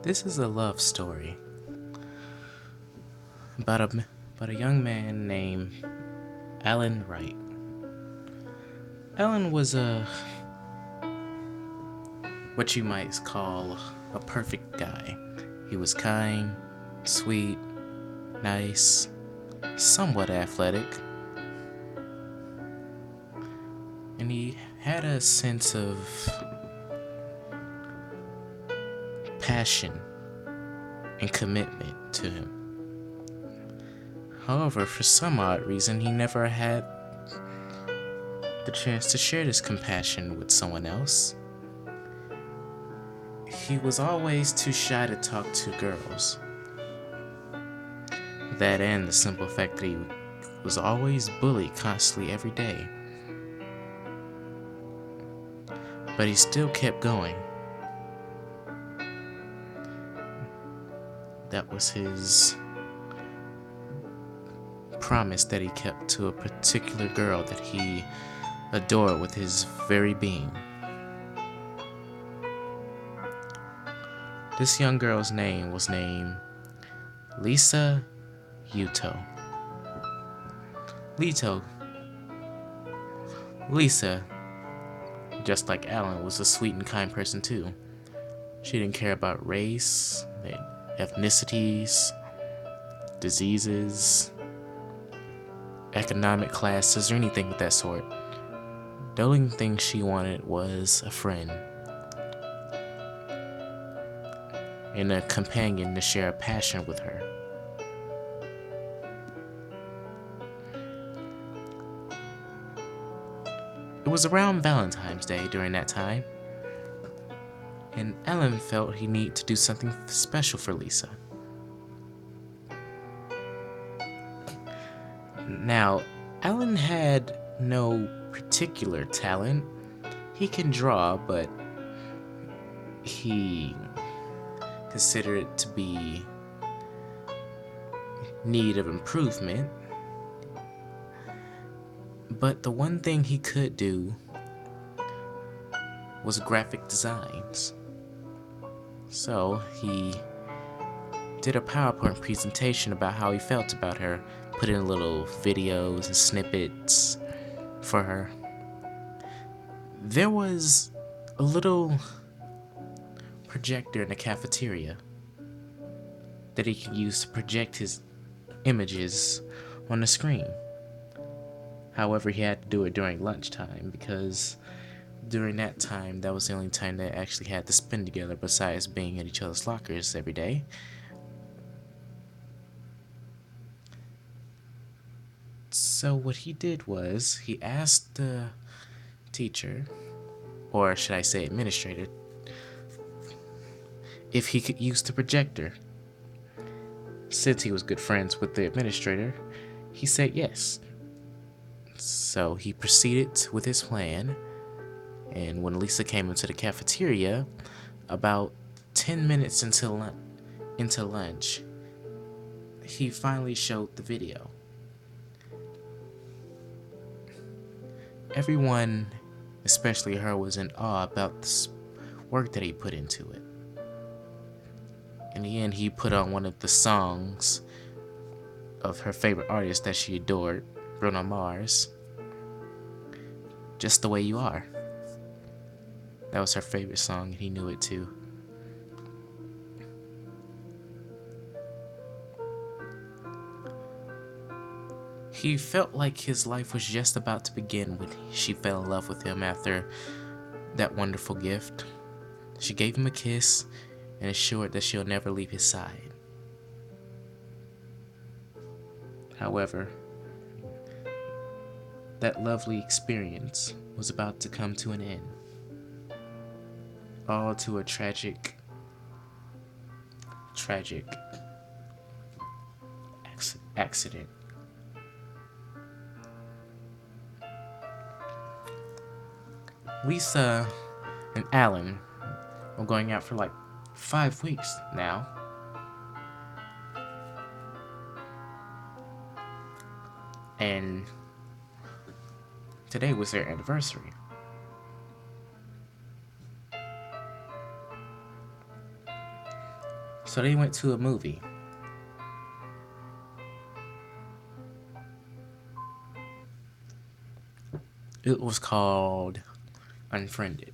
This is a love story about a young man named Alan Wright. Alan was what you might call a perfect guy. He was kind, sweet, nice, somewhat athletic, and he had a sense of passion and commitment to him. However, for some odd reason, he never had the chance to share this compassion with someone else. He was always too shy to talk to girls. That and the simple fact that he was always bullied constantly every day. But he still kept going. That was his promise that he kept to a particular girl that he adored with his very being. This young girl's name was named Lisa Yuto. Lisa, just like Alan, was a sweet and kind person too. She didn't care about race, ethnicities, diseases, economic classes, or anything of that sort. The only thing she wanted was a friend and a companion to share a passion with her. It was around Valentine's Day during that time, and Ellen felt he needed to do something special for Lisa. Now, Alan had no particular talent. He can draw, but he considered it to be need of improvement. But the one thing he could do was graphic designs. So he did a PowerPoint presentation about how he felt about her, put in little videos and snippets for her. There was a little projector in the cafeteria that he could use to project his images on the screen. However, he had to do it during lunchtime because during that time, that was the only time they actually had to spend together besides being in each other's lockers every day. So what he did was he asked the teacher, or should I say administrator, if he could use the projector. Since he was good friends with the administrator, he said yes. So he proceeded with his plan, and when Lisa came into the cafeteria, about 10 minutes into lunch, he finally showed the video. Everyone, especially her, was in awe about the work that he put into it. In the end, he put on one of the songs of her favorite artist that she adored, Bruno Mars, Just the Way You Are. That was her favorite song, and he knew it too. He felt like his life was just about to begin when she fell in love with him after that wonderful gift. She gave him a kiss and assured that she'll never leave his side. However, that lovely experience was about to come to an end. All to a tragic accident. Lisa and Alan were going out for like 5 weeks now. And today was their anniversary. So they went to a movie. It was called Unfriended.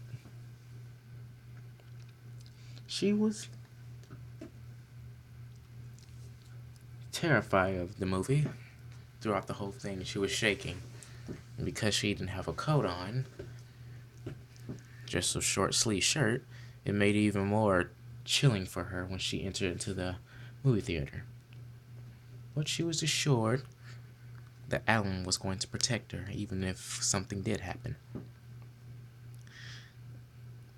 She was terrified of the movie. Throughout the whole thing, she was shaking. And because she didn't have a coat on, just a short sleeve shirt, it made it even more chilling for her when she entered into the movie theater. But she was assured that Alan was going to protect her, even if something did happen.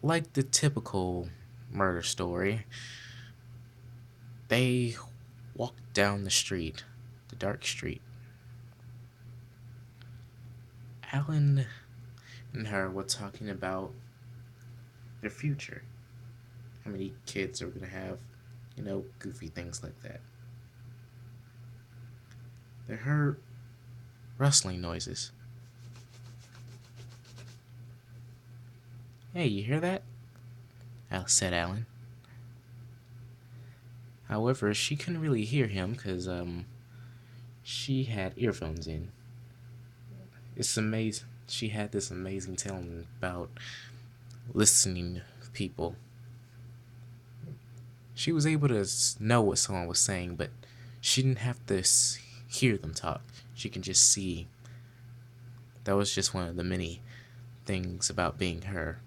Like the typical murder story, they walked down the street, the dark street. Alan and her were talking about their future. How many kids are going to have, goofy things like that. They heard rustling noises. Hey, you hear that? Said Alan. However, she couldn't really hear him because she had earphones in. It's amazing. She had this amazing talent about listening to people. She was able to know what someone was saying, but she didn't have to hear them talk. She can just see. That was just one of the many things about being her.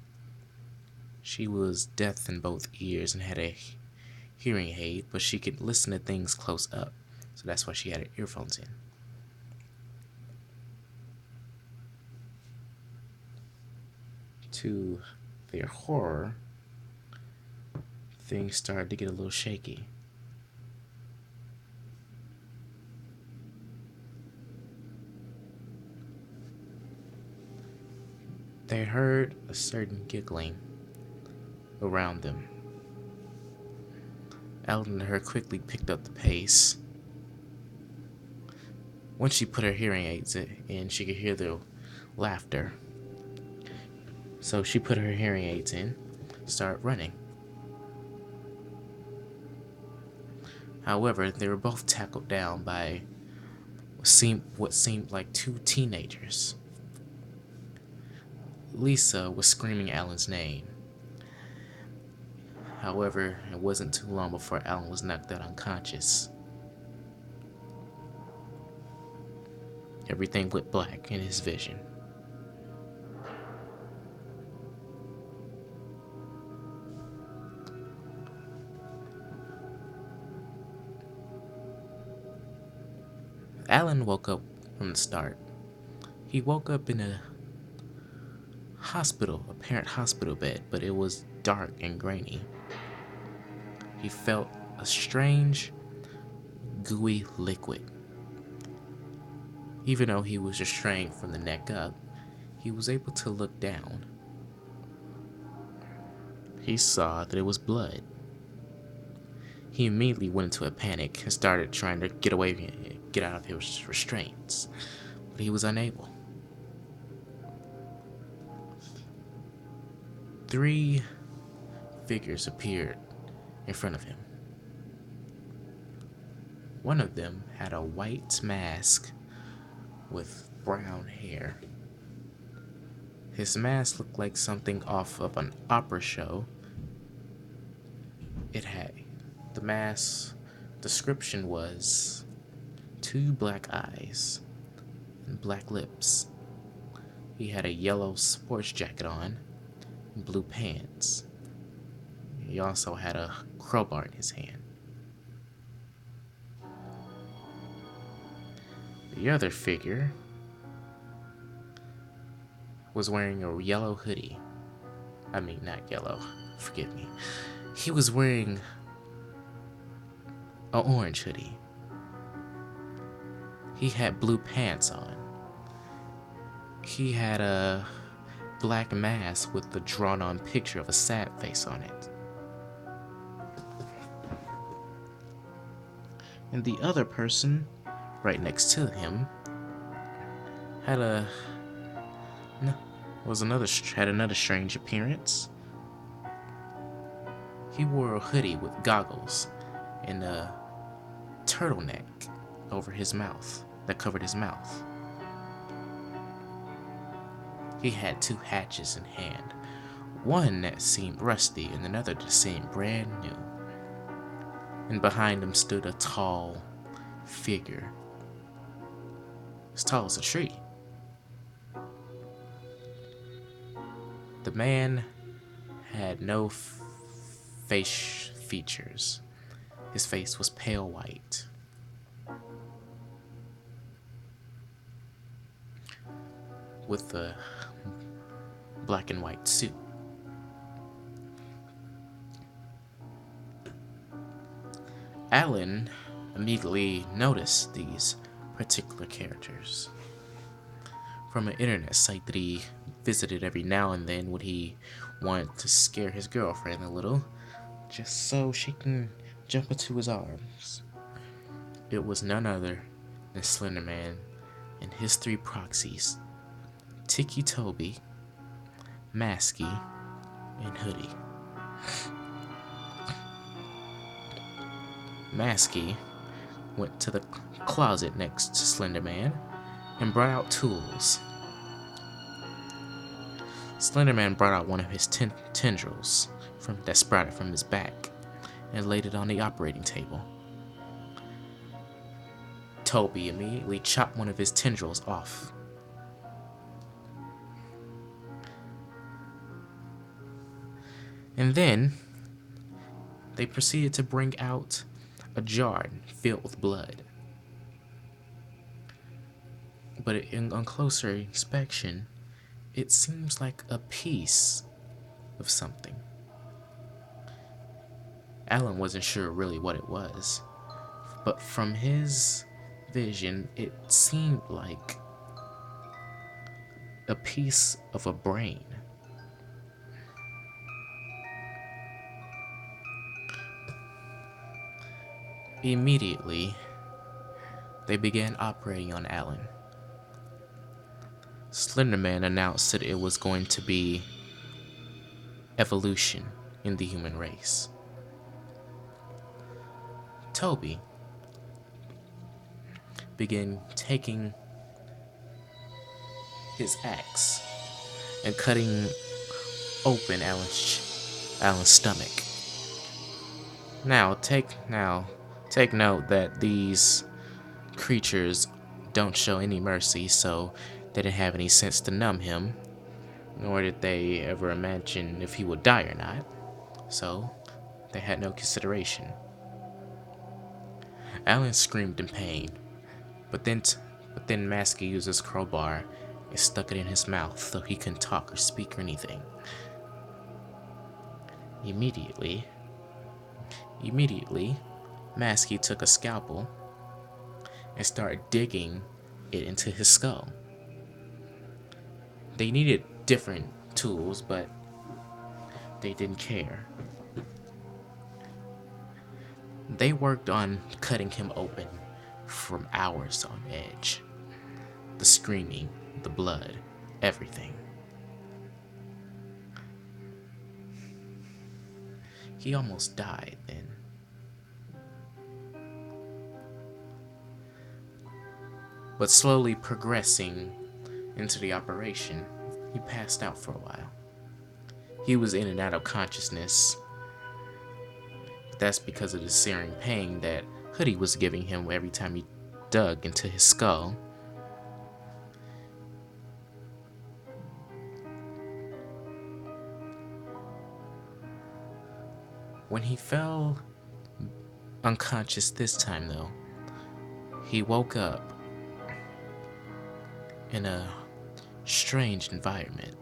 She was deaf in both ears and had a hearing aid, but she could listen to things close up. So that's why she had her earphones in. To their horror, things started to get a little shaky. They heard a certain giggling around them. Alan and her quickly picked up the pace. Once she put her hearing aids in, she could hear the laughter. So she put her hearing aids in, started running. However, they were both tackled down by what seemed like two teenagers. Lisa was screaming Alan's name. However, it wasn't too long before Alan was knocked out unconscious. Everything went black in his vision. Alan woke up from the start. He woke up in a apparent hospital bed, but it was dark and grainy. He felt a strange, gooey liquid. Even though he was restrained from the neck up, he was able to look down. He saw that it was blood. He immediately went into a panic and started trying to get out of his restraints, but he was unable. 3 figures appeared in front of him. One of them had a white mask with brown hair. His mask looked like something off of an opera show. The mask description was 2 black eyes and black lips. He had a yellow sports jacket on and blue pants. He also had a crowbar in his hand. The other figure was wearing a yellow hoodie. I mean, not yellow, forgive me. He was wearing an orange hoodie. He had blue pants on. He had a black mask with the drawn-on picture of a sad face on it. And the other person, right next to him, had another strange appearance. He wore a hoodie with goggles and a turtleneck over his mouth that covered his mouth. He had two hatchets in hand, one that seemed rusty and another that seemed brand new. And behind him stood a tall figure, as tall as a tree. The man had no face features. His face was pale white. With a black and white suit. Alan immediately noticed these particular characters. From an internet site that he visited every now and then when he wanted to scare his girlfriend a little, just so she can jump into his arms. It was none other than Slender Man and his three proxies, Tiki Toby, Masky, and Hoodie. Masky went to the closet next to Slender Man and brought out tools. Slender Man brought out one of his tendrils that sprouted from his back and laid it on the operating table. Toby immediately chopped one of his tendrils off. And then they proceeded to bring out a jar filled with blood. But on closer inspection, it seems like a piece of something. Alan wasn't sure really what it was, but from his vision, it seemed like a piece of a brain. Immediately, they began operating on Alan. Slender Man announced that it was going to be evolution in the human race. Toby began taking his axe and cutting open Alan's stomach. Now take note that these creatures don't show any mercy, so they didn't have any sense to numb him, nor did they ever imagine if he would die or not, so they had no consideration. Alan screamed in pain, but then Masky used his crowbar and stuck it in his mouth so he couldn't talk or speak or anything. Immediately, Masky took a scalpel and started digging it into his skull. They needed different tools, but they didn't care. They worked on cutting him open from hours on edge. The screaming, the blood, everything. He almost died then. But slowly progressing into the operation, he passed out for a while. He was in and out of consciousness. But that's because of the searing pain that Hoodie was giving him every time he dug into his skull. When he fell unconscious this time, though, he woke up in a strange environment.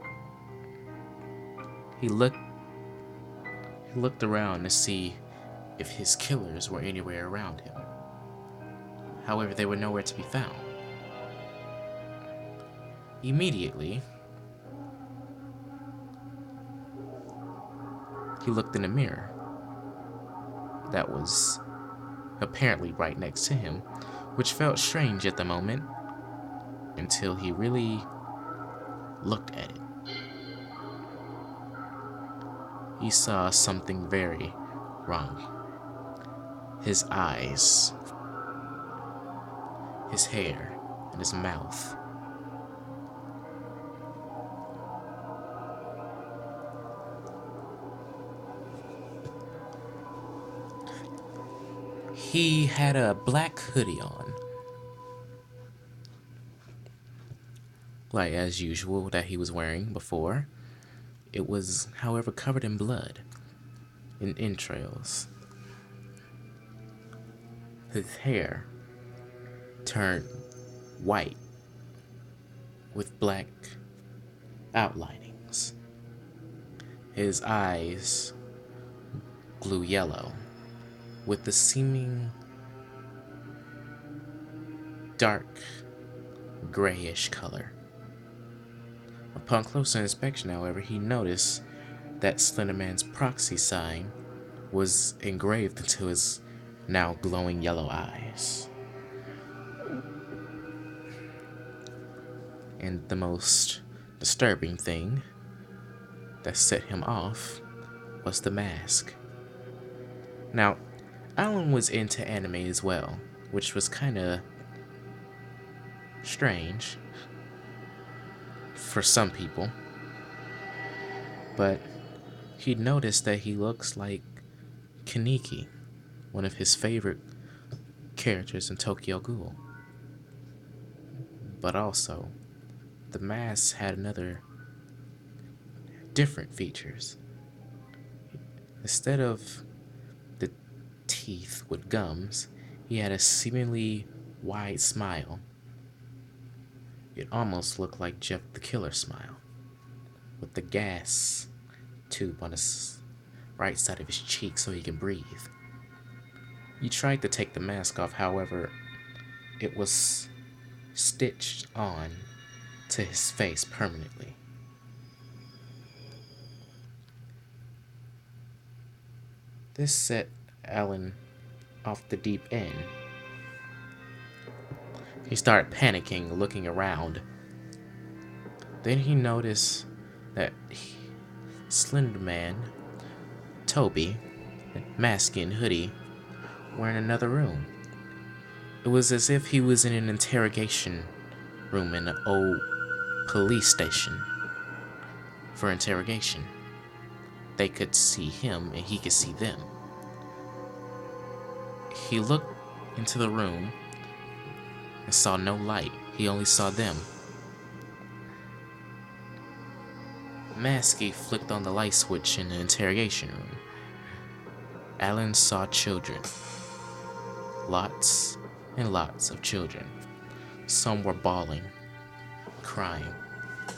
He looked around to see if his killers were anywhere around him. However, they were nowhere to be found. Immediately, he looked in a mirror that was apparently right next to him, which felt strange at the moment until he really looked at it. He saw something very wrong. his eyes, his hair, and his mouth. He had a black hoodie on, like as usual that he was wearing before. It was, however, covered in blood and entrails. His hair turned white with black outlinings. His eyes glue yellow with the seeming dark grayish color. Upon closer inspection, however, he noticed that Slender Man's proxy sign was engraved into his now glowing yellow eyes. And the most disturbing thing that set him off was the mask. Now, Alan was into anime as well, which was kinda strange for some people, but he noticed that he looks like Kaneki, one of his favorite characters in Tokyo Ghoul. But also, the mask had another different features. Instead of the teeth with gums, he had a seemingly wide smile. It almost looked like Jeff the Killer's smile, with the gas tube on his right side of his cheek so he can breathe. He tried to take the mask off, however, it was stitched on to his face permanently. This set Alan off the deep end. He started panicking, looking around. Then he noticed that Slender Man, Toby, mask and hoodie, were in another room. It was as if he was in an interrogation room in an old police station for interrogation. They could see him and he could see them. He looked into the room and saw no light. He only saw them. Masky flicked on the light switch in the interrogation room. Alan saw children. Lots and lots of children. Some were bawling, crying,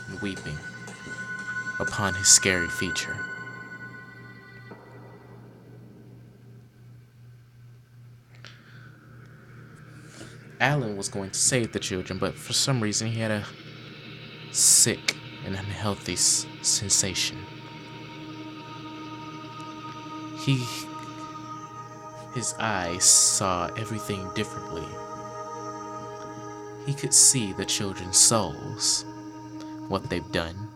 and weeping upon his scary feature. Alan was going to save the children, but for some reason he had a sick and unhealthy sensation. His eyes saw everything differently. He could see the children's souls, what they've done,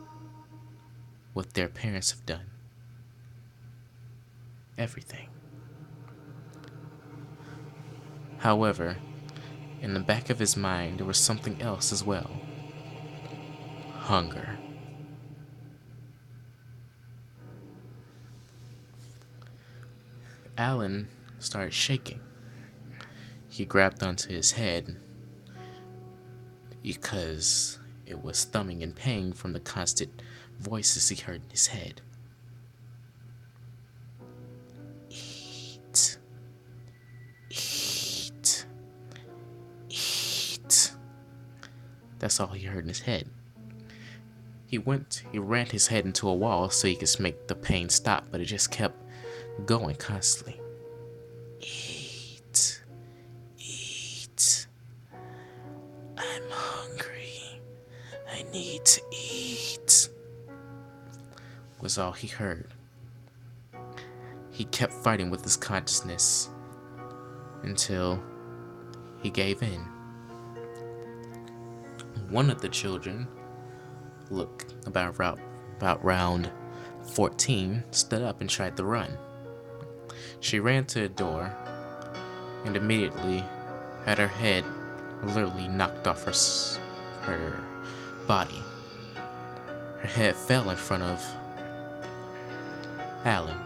what their parents have done. Everything. However, in the back of his mind, there was something else as well. Hunger. Alan started shaking. He grabbed onto his head because it was thumbing in pain from the constant voices he heard in his head. Eat. Eat. Eat. That's all he heard in his head. He ran his head into a wall so he could make the pain stop, but it just kept going constantly. Eat. Eat. I'm hungry. I need to eat. Was all he heard. He kept fighting with his consciousness until he gave in. One of the children, looked about round 14, stood up and tried to run. She ran to the door and immediately had her head literally knocked off her body. Her head fell in front of Alan.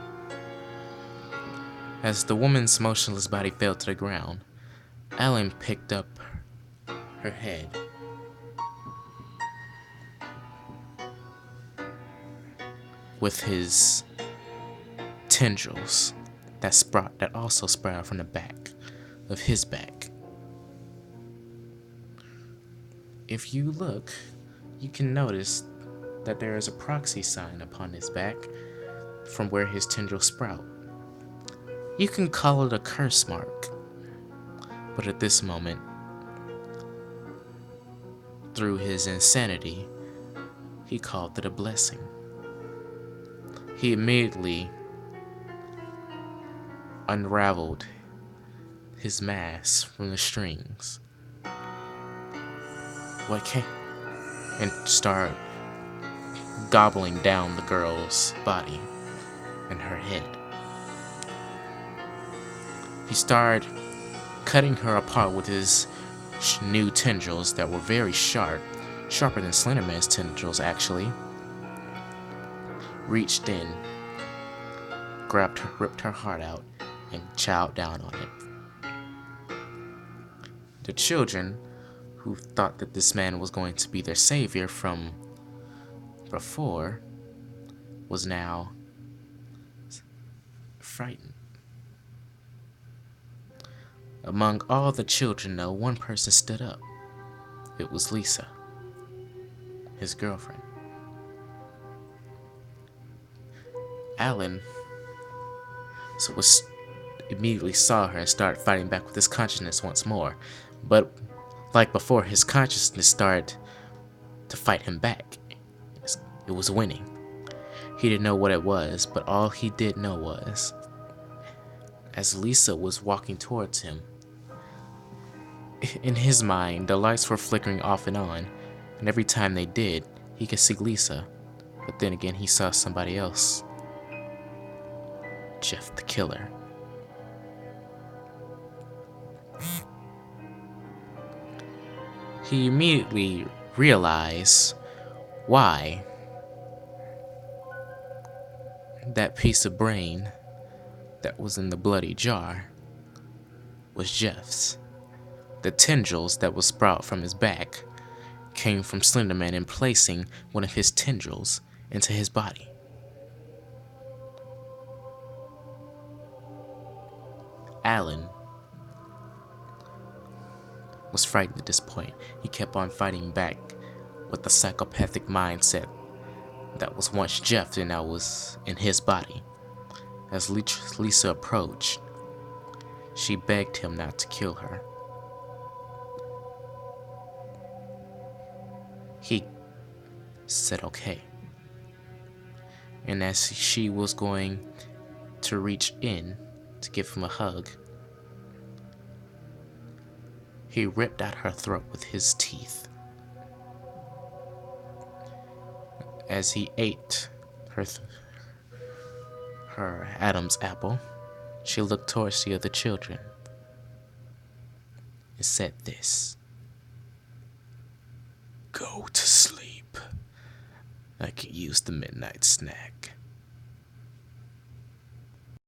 As the woman's motionless body fell to the ground, Alan picked up her head with his tendrils that also sprout from the back of his back. If you look, you can notice that there is a proxy sign upon his back from where his tendrils sprout. You can call it a curse mark, but at this moment, through his insanity, he called it a blessing. He immediately unraveled his mask from the strings and started gobbling down the girl's body and her head. He started cutting her apart with his new tendrils that were very sharp, sharper than Slender Man's tendrils actually. Reached in, grabbed her, ripped her heart out, and chowed down on it. The children, who thought that this man was going to be their savior from before, was now frightened. Among all the children, though, one person stood up. It was Lisa, his girlfriend. Alan immediately saw her and started fighting back with his consciousness once more. But like before, his consciousness started to fight him back. It was winning. He didn't know what it was, but all he did know was, as Lisa was walking towards him, in his mind, the lights were flickering off and on, and every time they did, he could see Lisa, but then again he saw somebody else. Jeff the killer. He immediately realized why that piece of brain that was in the bloody jar was Jeff's. The tendrils that would sprout from his back came from Slender Man in placing one of his tendrils into his body. Alan was frightened at this point. He kept on fighting back with the psychopathic mindset that was once Jeff and now was in his body. As Lisa approached, she begged him not to kill her. He said okay. And as she was going to reach in to give him a hug, he ripped out her throat with his teeth. As he ate her Adam's apple, she looked towards the other children and said this: "Go to sleep. I can use the midnight snack."